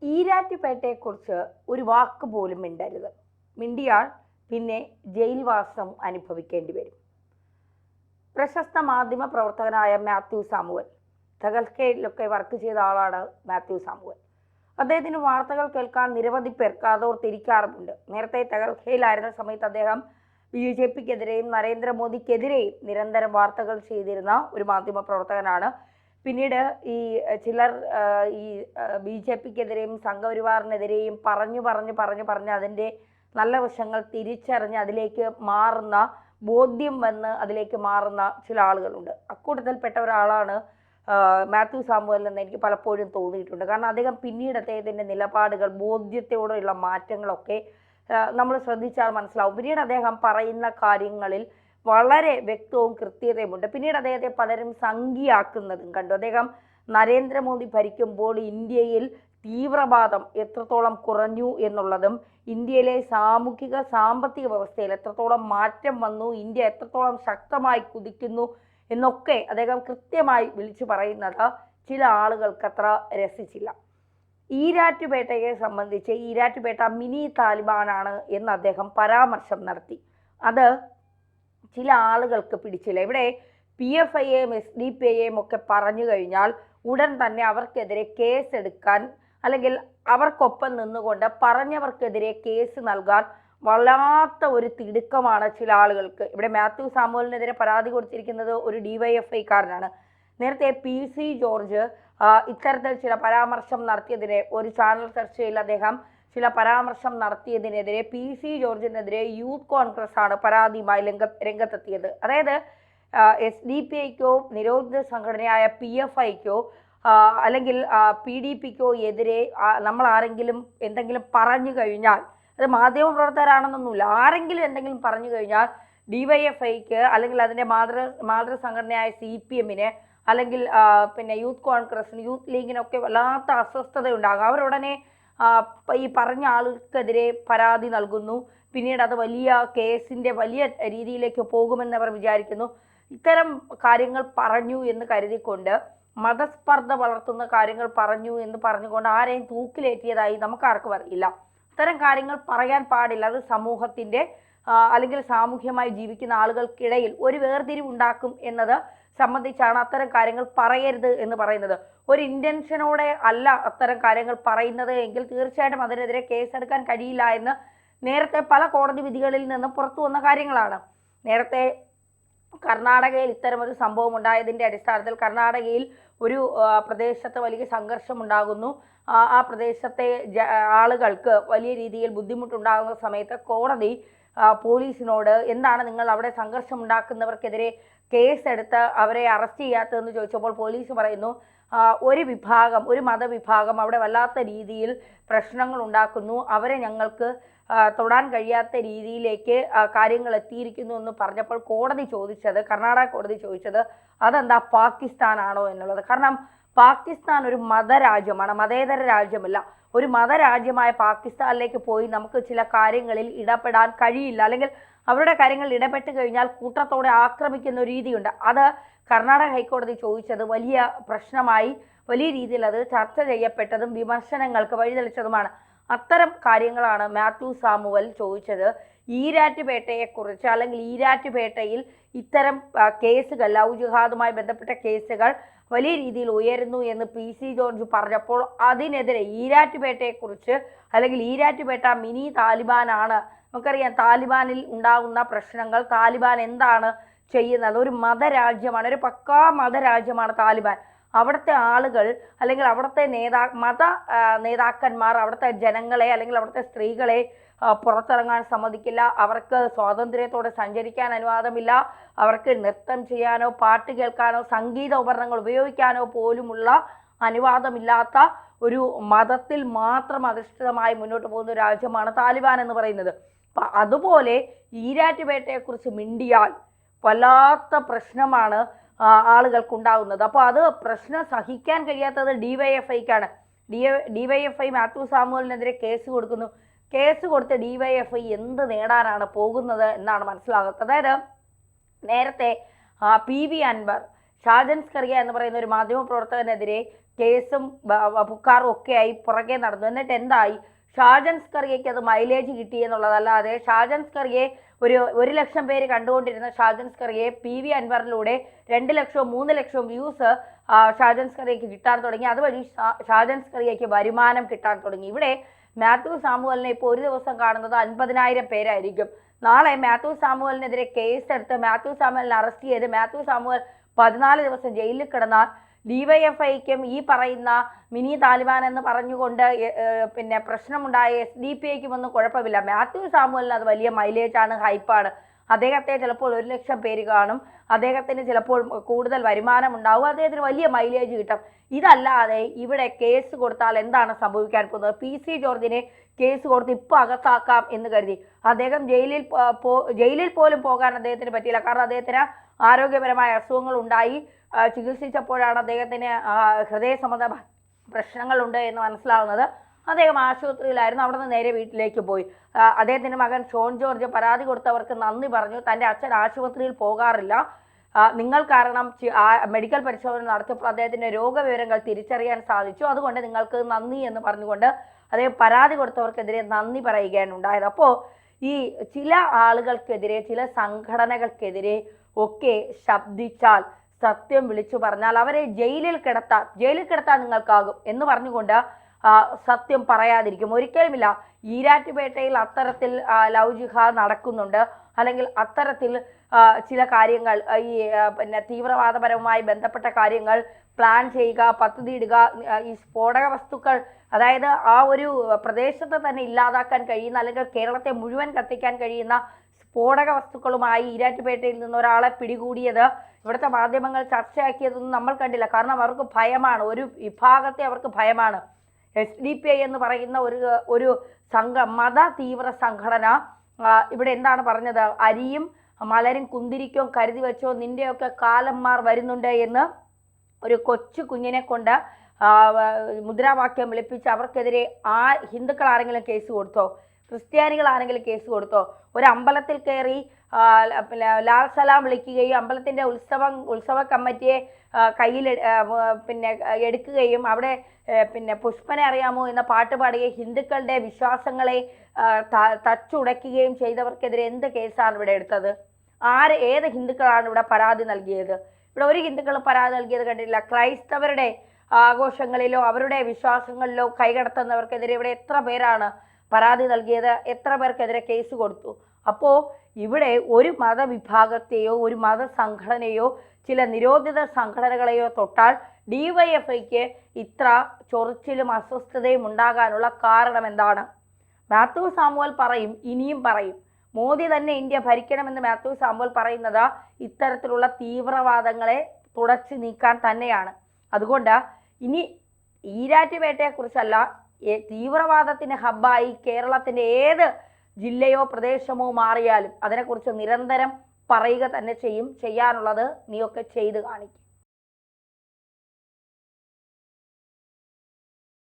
ഈരാറ്റുപേട്ടയെക്കുറിച്ച് ഒരു വാക്ക് പോലും മിണ്ടരുത്. മിണ്ടിയാൽ പിന്നെ ജയിൽവാസം അനുഭവിക്കേണ്ടി വരും. പ്രശസ്ത മാധ്യമ പ്രവർത്തകനായ മാത്യു സാമുവൽ, തകൽക്കയിലൊക്കെ വർക്ക് ചെയ്ത ആളാണ് മാത്യു സാമുവൽ. അദ്ദേഹത്തിന് വാർത്തകൾ കേൾക്കാൻ നിരവധി പേർ കാതോർത്തിരിക്കാറുമുണ്ട്. നേരത്തെ തകൽക്കയിലായിരുന്ന സമയത്ത് അദ്ദേഹം BJP-ക്കെതിരെയും നരേന്ദ്രമോദിക്കെതിരെയും നിരന്തരം വാർത്തകൾ ചെയ്തിരുന്ന ഒരു മാധ്യമ പ്രവർത്തകനാണ്. പിന്നീട് ഈ ചിലർ ഈ BJP-ക്കെതിരെയും സംഘപരിവാറിനെതിരെയും പറഞ്ഞ് അതിൻ്റെ നല്ല വശങ്ങൾ തിരിച്ചറിഞ്ഞ് അതിലേക്ക് മാറുന്ന ബോധ്യം വന്ന് അതിലേക്ക് മാറുന്ന ചില ആളുകളുണ്ട്. അക്കൂട്ടത്തിൽപ്പെട്ട ഒരാളാണ് മാത്യു സാമുവൽ എന്ന് എനിക്ക് പലപ്പോഴും തോന്നിയിട്ടുണ്ട്. കാരണം അദ്ദേഹം പിന്നീട് അദ്ദേഹത്തിൻ്റെ നിലപാടുകൾ, ബോധ്യത്തോടെയുള്ള മാറ്റങ്ങളൊക്കെ നമ്മൾ ശ്രദ്ധിച്ചാൽ മനസ്സിലാവും. പിന്നീട് അദ്ദേഹം പറയുന്ന കാര്യങ്ങളിൽ വളരെ വ്യക്തവും കൃത്യതയുമുണ്ട്. പിന്നീട് അദ്ദേഹത്തെ പലരും സംഘിയാക്കുന്നതും കണ്ടു. അദ്ദേഹം നരേന്ദ്രമോദി ഭരിക്കുമ്പോൾ ഇന്ത്യയിൽ തീവ്രവാദം എത്രത്തോളം കുറഞ്ഞു എന്നുള്ളതും, ഇന്ത്യയിലെ സാമൂഹിക സാമ്പത്തിക വ്യവസ്ഥയിൽ എത്രത്തോളം മാറ്റം വന്നു, ഇന്ത്യ എത്രത്തോളം ശക്തമായി കുതിക്കുന്നു എന്നൊക്കെ അദ്ദേഹം കൃത്യമായി വിളിച്ചു പറയുന്നത് ചില ആളുകൾക്ക് അത്ര രസിച്ചില്ല. ഈരാറ്റുപേട്ടയെ സംബന്ധിച്ച് ഈരാറ്റുപേട്ട മിനി താലിബാനാണ് എന്ന് അദ്ദേഹം പരാമർശം നടത്തി. അത് ചില ആളുകൾക്ക് പിടിച്ചില്ല. ഇവിടെ PFIയെയും SDP-യെയും ഒക്കെ പറഞ്ഞു കഴിഞ്ഞാൽ ഉടൻ തന്നെ അവർക്കെതിരെ കേസ് എടുക്കാൻ, അല്ലെങ്കിൽ അവർക്കൊപ്പം നിന്നുകൊണ്ട് പറഞ്ഞവർക്കെതിരെ കേസ് നൽകാൻ വല്ലാത്ത ഒരു തിടുക്കമാണ് ചില ആളുകൾക്ക്. ഇവിടെ മാത്യു സാമുവലിനെതിരെ പരാതി കൊടുത്തിരിക്കുന്നത് ഒരു DYFI-കാരനാണ്. നേരത്തെ PC ജോർജ് ഇത്തരത്തിൽ ചില പരാമർശം നടത്തിയതിനെ, ഒരു ചാനൽ ചർച്ചയിൽ അദ്ദേഹം ചില പരാമർശം നടത്തിയതിനെതിരെ PC ജോർജിനെതിരെ യൂത്ത് കോൺഗ്രസ് ആണ് പരാതിയുമായി രംഗത്തെത്തിയത്. അതായത് SDP-ക്കോ നിരോധിത സംഘടനയായ PFIക്കോ അല്ലെങ്കിൽ PDPക്കോ എതിരെ നമ്മൾ ആരെങ്കിലും എന്തെങ്കിലും പറഞ്ഞു കഴിഞ്ഞാൽ, അത് മാധ്യമ പ്രവർത്തകരാണെന്നൊന്നുമില്ല, ആരെങ്കിലും എന്തെങ്കിലും പറഞ്ഞു കഴിഞ്ഞാൽ DYFIക്ക് അല്ലെങ്കിൽ അതിൻ്റെ മാതൃസംഘടനയായ CPM-ന് അല്ലെങ്കിൽ പിന്നെ യൂത്ത് കോൺഗ്രസിന്, യൂത്ത് ലീഗിനൊക്കെ വല്ലാത്ത അസ്വസ്ഥതയുണ്ടാകും. അവരുടനെ ഈ പറഞ്ഞ ആൾക്കെതിരെ പരാതി നൽകുന്നു. പിന്നീട് അത് വലിയ കേസിൻ്റെ വലിയ രീതിയിലേക്ക് പോകുമെന്ന് അവർ വിചാരിക്കുന്നു. ഇത്തരം കാര്യങ്ങൾ പറഞ്ഞു എന്ന് കരുതിക്കൊണ്ട്, മതസ്പർദ്ധ വളർത്തുന്ന കാര്യങ്ങൾ പറഞ്ഞു എന്ന് പറഞ്ഞുകൊണ്ട് ആരെയും തൂക്കിലേറ്റിയതായി നമുക്കാർക്കും അറിയില്ല. ഇത്തരം കാര്യങ്ങൾ പറയാൻ പാടില്ല. അത് സമൂഹത്തിൻ്റെ അല്ലെങ്കിൽ സാമൂഹ്യമായി ജീവിക്കുന്ന ആളുകൾക്കിടയിൽ ഒരു വേർതിരിവുണ്ടാക്കും എന്നത് സംബന്ധിച്ചാണ് അത്തരം കാര്യങ്ങൾ പറയരുത് എന്ന് പറയുന്നത്. ഒരു ഇൻറ്റൻഷനോടെ അല്ല അത്തരം കാര്യങ്ങൾ പറയുന്നത് എങ്കിൽ തീർച്ചയായിട്ടും അതിനെതിരെ കേസെടുക്കാൻ കഴിയില്ല എന്ന് നേരത്തെ പല കോടതി വിധികളിൽ നിന്ന് പുറത്തു വന്ന കാര്യങ്ങളാണ്. നേരത്തെ കർണാടകയിൽ ഇത്തരമൊരു സംഭവം ഉണ്ടായതിൻ്റെ അടിസ്ഥാനത്തിൽ കർണാടകയിൽ ഒരു പ്രദേശത്ത് വലിയ സംഘർഷം ഉണ്ടാകുന്നു. ആ പ്രദേശത്തെ ആളുകൾക്ക് വലിയ രീതിയിൽ ബുദ്ധിമുട്ടുണ്ടാകുന്ന സമയത്ത് കോടതി പോലീസിനോട് എന്താണ് നിങ്ങൾ അവിടെ സംഘർഷം ഉണ്ടാക്കുന്നവർക്കെതിരെ കേസെടുത്ത് അവരെ അറസ്റ്റ് ചെയ്യാത്തതെന്ന് ചോദിച്ചപ്പോൾ പോലീസ് പറയുന്നു, ഒരു മതവിഭാഗം അവിടെ വല്ലാത്ത രീതിയിൽ പ്രശ്നങ്ങൾ ഉണ്ടാക്കുന്നു, അവരെ ഞങ്ങൾക്ക് തൊടാൻ കഴിയാത്ത രീതിയിലേക്ക് കാര്യങ്ങൾ എത്തിയിരിക്കുന്നു എന്ന് പറഞ്ഞപ്പോൾ കർണാടക കോടതി ചോദിച്ചത് അതെന്താ പാകിസ്ഥാനാണോ എന്നുള്ളത്. കാരണം പാകിസ്ഥാൻ ഒരു മതരാജ്യമാണ്, മതേതര രാജ്യമല്ല. ഒരു മതരാജ്യമായ പാകിസ്ഥാനിലേക്ക് പോയി നമുക്ക് ചില കാര്യങ്ങളിൽ ഇടപെടാൻ കഴിയില്ല, അല്ലെങ്കിൽ അവരുടെ കാര്യങ്ങളിൽ ഇടപെട്ട് കഴിഞ്ഞാൽ കൂട്ടത്തോടെ ആക്രമിക്കുന്ന ഒരു രീതിയുണ്ട്. അത് കർണാടക ഹൈക്കോടതി ചോദിച്ചത് വലിയ പ്രശ്നമായി, വലിയ രീതിയിൽ അത് ചർച്ച ചെയ്യപ്പെട്ടതും വിമർശനങ്ങൾക്ക് വഴിതെളിച്ചതുമാണ്. അത്തരം കാര്യങ്ങളാണ് മാത്യു സാമുവൽ ചോദിച്ചത്. ഈരാറ്റുപേട്ടയെക്കുറിച്ച്, അല്ലെങ്കിൽ ഈരാറ്റുപേട്ടയിൽ ഇത്തരം കേസുകൾ, ലവ് ജിഹാദുമായി ബന്ധപ്പെട്ട കേസുകൾ വലിയ രീതിയിൽ ഉയരുന്നു എന്ന് PC ജോർജ് പറഞ്ഞപ്പോൾ അതിനെതിരെ ഈരാറ്റുപേട്ടയെക്കുറിച്ച്, അല്ലെങ്കിൽ ഈരാറ്റുപേട്ട മിനി താലിബാനാണ്, നമുക്കറിയാം താലിബാനിൽ ഉണ്ടാകുന്ന പ്രശ്നങ്ങൾ, താലിബാൻ എന്താണ് ചെയ്യുന്നത്, ഒരു മതരാജ്യമാണ്, ഒരു പക്കാ മതരാജ്യമാണ് താലിബാൻ. അവിടുത്തെ ആളുകൾ അല്ലെങ്കിൽ അവിടുത്തെ മത നേതാക്കന്മാർ അവിടുത്തെ ജനങ്ങളെ അല്ലെങ്കിൽ അവിടുത്തെ സ്ത്രീകളെ പുറത്തിറങ്ങാൻ സമ്മതിക്കില്ല, അവർക്ക് സ്വാതന്ത്ര്യത്തോടെ സഞ്ചരിക്കാൻ അനുവാദമില്ല, അവർക്ക് നൃത്തം ചെയ്യാനോ പാട്ട് കേൾക്കാനോ സംഗീത ഉപകരണങ്ങൾ ഉപയോഗിക്കാനോ പോലുമുള്ള അനുവാദമില്ലാത്ത ഒരു മതത്തിൽ മാത്രം അധിഷ്ഠിതമായി മുന്നോട്ട് പോകുന്ന രാജ്യമാണ് താലിബാൻ എന്ന് പറയുന്നത്. അതുപോലെ ഈരാറ്റുപേട്ടയെക്കുറിച്ച് മിണ്ടിയാൽ വല്ലാത്ത പ്രശ്നമാണ് ആളുകൾക്കുണ്ടാകുന്നത്. അപ്പോൾ അത് പ്രശ്നം സഹിക്കാൻ കഴിയാത്തത് DYFIക്കാണ്. DYFI മാത്യു സാമുവലിനെതിരെ കേസ് കൊടുക്കുന്നു. കേസ് കൊടുത്ത DYFI എന്ത് നേടാനാണ് പോകുന്നത് എന്നാണ് മനസ്സിലാകുന്നത്. അതായത് നേരത്തെ PV അൻവർ ഷാജൻ സ്കറിയ എന്ന് പറയുന്ന ഒരു മാധ്യമപ്രവർത്തകനെതിരെ കേസും പുക്കാറും ഒക്കെയായി പുറകെ നടന്നു. എന്നിട്ട് എന്തായി? ഷാജൻ സ്കറിയയ്ക്ക് അത് മൈലേജ് കിട്ടി എന്നുള്ളതല്ലാതെ ഷാജൻ സ്കറിയെ 1 ലക്ഷം പേര് കണ്ടുകൊണ്ടിരുന്ന ഷാജൻ സ്കറിയെ PV അൻവറിലൂടെ 2 ലക്ഷവും 3 ലക്ഷവും വ്യൂസ് ഷാജൻ സ്കറിയയ്ക്ക് കിട്ടാൻ തുടങ്ങി. അതുവഴി ഷാജൻ സ്കറിയയ്ക്ക് വരുമാനം കിട്ടാൻ തുടങ്ങി. ഇവിടെ മാത്യു സാമുവലിനെ ഇപ്പോൾ ഒരു ദിവസം കാണുന്നത് 50,000 പേരായിരിക്കും. നാളെ മാത്യു സാമുവലിനെതിരെ കേസെടുത്ത് മാത്യു സാമുവലിനെ അറസ്റ്റ് ചെയ്ത് മാത്യു സാമുവൽ 14 ദിവസം ജയിലിൽ കിടന്നാൽ DYFIക്കും ഈ പറയുന്ന മിനി താലിബാൻ എന്ന് പറഞ്ഞുകൊണ്ട് പിന്നെ പ്രശ്നമുണ്ടായ SDPIക്കും ഒന്നും കുഴപ്പമില്ല. മാത്യു സാമുവലിന് അത് വലിയ മൈലേജാണ്, ഹൈപ്പാണ്. അദ്ദേഹത്തെ ചിലപ്പോൾ 1 ലക്ഷം പേര് കാണും, അദ്ദേഹത്തിന് ചിലപ്പോൾ കൂടുതൽ വരുമാനം ഉണ്ടാവും, അദ്ദേഹത്തിന് വലിയ മൈലേജ് കിട്ടും. ഇതല്ലാതെ ഇവിടെ കേസ് കൊടുത്താൽ എന്താണ് സംഭവിക്കാൻ പോകുന്നത്? PC ജോർജിനെ കേസ് കൊടുത്ത് ഇപ്പോൾ അകത്താക്കാം എന്ന് കരുതി അദ്ദേഹം ജയിലിൽ പോലും പോകാൻ അദ്ദേഹത്തിന് പറ്റിയില്ല. കാരണം അദ്ദേഹത്തിന് ആരോഗ്യപരമായ അസുഖങ്ങൾ ഉണ്ടായി. ചികിത്സിച്ചപ്പോഴാണ് അദ്ദേഹത്തിന് ഹൃദയ സംബന്ധ പ്രശ്നങ്ങളുണ്ട് എന്ന് മനസ്സിലാവുന്നത്. അദ്ദേഹം ആശുപത്രിയിലായിരുന്നു. അവിടെ നിന്ന് നേരെ വീട്ടിലേക്ക് പോയി. അദ്ദേഹത്തിൻ്റെ മകൻ ഷോൺ ജോർജ് പരാതി കൊടുത്തവർക്ക് നന്ദി പറഞ്ഞു. തൻ്റെ അച്ഛൻ ആശുപത്രിയിൽ പോകാറില്ല, നിങ്ങൾ കാരണം മെഡിക്കൽ പരിശോധന നടത്തിയപ്പോൾ അദ്ദേഹത്തിൻ്റെ രോഗവിവരങ്ങൾ തിരിച്ചറിയാൻ സാധിച്ചു, അതുകൊണ്ട് നിങ്ങൾക്ക് നന്ദി എന്ന് പറഞ്ഞുകൊണ്ട് അദ്ദേഹം പരാതി കൊടുത്തവർക്കെതിരെ നന്ദി പറയുകയാണ് ഉണ്ടായത്. അപ്പോൾ ഈ ചില ആളുകൾക്കെതിരെ, ചില സംഘടനകൾക്കെതിരെ ഒക്കെ ശബ്ദിച്ചാൽ, സത്യം വിളിച്ചു പറഞ്ഞാൽ അവരെ ജയിലിൽ കിടത്താൻ നിങ്ങൾക്കാകും എന്ന് പറഞ്ഞുകൊണ്ട് സത്യം പറയാതിരിക്കും. ഒരിക്കലുമില്ല. ഈരാറ്റുപേട്ടയിൽ അത്തരത്തിൽ ലവ് ജിഹാദ് നടക്കുന്നുണ്ട്, അല്ലെങ്കിൽ അത്തരത്തിൽ ചില കാര്യങ്ങൾ ഈ പിന്നെ തീവ്രവാദപരവുമായി ബന്ധപ്പെട്ട കാര്യങ്ങൾ പ്ലാൻ ചെയ്യുക, പദ്ധതിയിടുക, ഈ സ്ഫോടക വസ്തുക്കൾ, അതായത് ആ ഒരു പ്രദേശത്തെ തന്നെ ഇല്ലാതാക്കാൻ കഴിയുന്ന, അല്ലെങ്കിൽ കേരളത്തെ മുഴുവൻ കത്തിക്കാൻ കഴിയുന്ന സ്ഫോടക വസ്തുക്കളുമായി ഈരാറ്റുപേട്ടയിൽ നിന്ന് ഒരാളെ പിടികൂടിയത് ഇവിടുത്തെ മാധ്യമങ്ങൾ ചർച്ചയാക്കിയതൊന്നും നമ്മൾ കണ്ടില്ല. കാരണം അവർക്ക് ഭയമാണ്, ഒരു വിഭാഗത്തെ അവർക്ക് ഭയമാണ്. SDPI എന്ന് പറയുന്ന ഒരു മത തീവ്ര സംഘടന ഇവിടെ എന്താണ് പറഞ്ഞത്? അരിയും മലരും കുന്തിരിക്കോ കരുതി വെച്ചോ, നിന്റെയൊക്കെ കാലന്മാർ വരുന്നുണ്ട് എന്ന് ഒരു കൊച്ചു കുഞ്ഞിനെ കൊണ്ട് മുദ്രാവാക്യം വിളിപ്പിച്ച് അവർക്കെതിരെ ഹിന്ദുക്കൾ ആരെങ്കിലും കേസ് കൊടുത്തോ? ക്രിസ്ത്യാനികൾ ആരെങ്കിലും കേസ് കൊടുത്തോ? ഒരു അമ്പലത്തിൽ കയറി ലാൽ സലാം വിളിക്കുകയും അമ്പലത്തിൻ്റെ ഉത്സവ കമ്മിറ്റിയെ കയ്യിൽ എടുക്കുകയും അവിടെ പുഷ്പനെ അറിയാമോ എന്ന പാട്ട് പാടുകയും ഹിന്ദുക്കളുടെ വിശ്വാസങ്ങളെ തച്ചുടയ്ക്കുകയും ചെയ്തവർക്കെതിരെ എന്ത് കേസാണ് ഇവിടെ എടുത്തത്? ഏത് ഹിന്ദുക്കളാണ് ഇവിടെ പരാതി നൽകിയത്? ഇവിടെ ഒരു ഹിന്ദുക്കളും പരാതി നൽകിയത് കണ്ടിട്ടില്ല. ക്രൈസ്തവരുടെ ആഘോഷങ്ങളിലോ അവരുടെ വിശ്വാസങ്ങളിലോ കൈകടത്തുന്നവർക്കെതിരെ ഇവിടെ എത്ര പേരാണ് പരാതി നൽകിയത്? എത്ര പേർക്കെതിരെ കേസ് കൊടുത്തു? അപ്പോൾ ഇവിടെ ഒരു മതവിഭാഗത്തെയോ ഒരു മതസംഘടനയോ ചില നിരോധിത സംഘടനകളെയോ തൊട്ടാൽ DYFIക്ക് ഇത്ര ചൊറിച്ചിലും അസ്വസ്ഥതയും ഉണ്ടാകാനുള്ള കാരണം എന്താണ്? മാത്യു സാമുവൽ പറയും, ഇനിയും പറയും, മോദി തന്നെ ഇന്ത്യ ഭരിക്കണമെന്ന് മാത്യു സാമുവൽ പറയുന്നത് ഇത്തരത്തിലുള്ള തീവ്രവാദങ്ങളെ തുടച്ചു നീക്കാൻ തന്നെയാണ്. അതുകൊണ്ട് ഇനി ഈരാറ്റുപേട്ടയെക്കുറിച്ചല്ല, തീവ്രവാദത്തിന് ഹബ്ബായി കേരളത്തിൻ്റെ ഏത് ജില്ലയോ പ്രദേശമോ മാറിയാലും അതിനെക്കുറിച്ച് നിരന്തരം പറയുക തന്നെ ചെയ്യും. ചെയ്യാനുള്ളത് നീയൊക്കെ ചെയ്ത് കാണിക്കും.